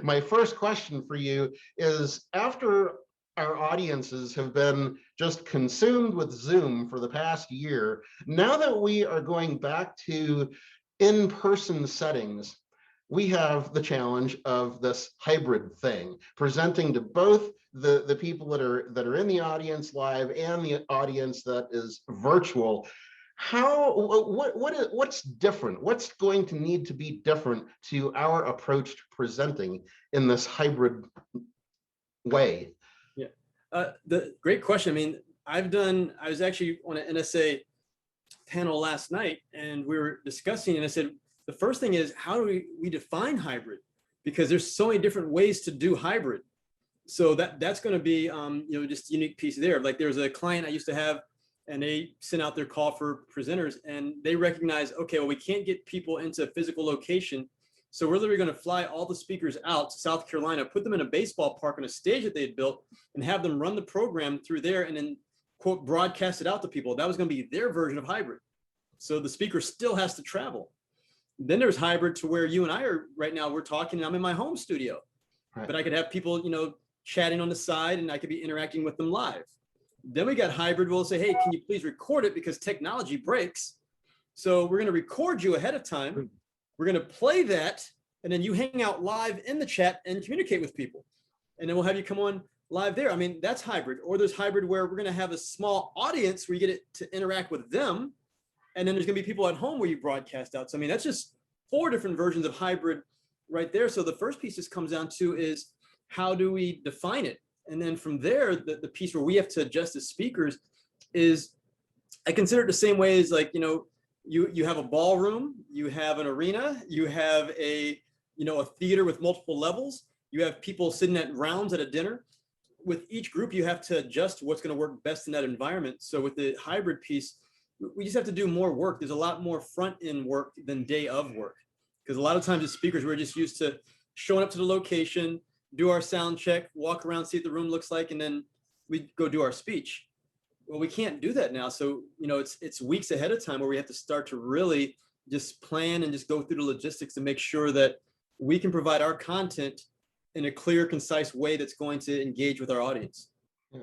my first question for you is, after our audiences have been just consumed with Zoom for the past year, now that we are going back to in-person settings, we have the challenge of this hybrid thing, presenting to both the people that are in the audience live and the audience that is virtual. What's different? What's going to need to be different to our approach to presenting in this hybrid way? Yeah, the great question. I mean, I was actually on an NSA panel last night, and we were discussing, and I said, the first thing is, how do we define hybrid? Because there's so many different ways to do hybrid. So that's going to be, just a unique piece there. Like, there's a client I used to have, and they sent out their call for presenters, and they recognize, okay, well, we can't get people into a physical location. So we're literally going to fly all the speakers out to South Carolina, put them in a baseball park on a stage that they had built, and have them run the program through there, and then, quote, broadcast it out to people. That was going to be their version of hybrid. So the speaker still has to travel. Then there's hybrid to where you and I are right now, we're talking, and I'm in my home studio, right. But I could have people, chatting on the side, and I could be interacting with them live. Then we got hybrid. We'll say, hey, can you please record it, because technology breaks. So we're going to record you ahead of time. We're going to play that, and then you hang out live in the chat and communicate with people. And then we'll have you come on live there. I mean, that's hybrid. Or there's hybrid where we're going to have a small audience where you get it to interact with them. And then there's going to be people at home where you broadcast out. So, I mean, that's just 4 different versions of hybrid right there. So the first piece this comes down to is, how do we define it? And then from there, the piece where we have to adjust as speakers is, I consider it the same way as, like, you have a ballroom, you have an arena, you have a theater with multiple levels, you have people sitting at rounds at a dinner. With each group, you have to adjust what's going to work best in that environment. So with the hybrid piece, we just have to do more work. There's a lot more front end work than day of work, because a lot of times as speakers, we're just used to showing up to the location, do our sound check, walk around, see what the room looks like, and then we go do our speech. Well, we can't do that now. So, it's weeks ahead of time where we have to start to really just plan and just go through the logistics to make sure that we can provide our content in a clear, concise way that's going to engage with our audience. Yeah.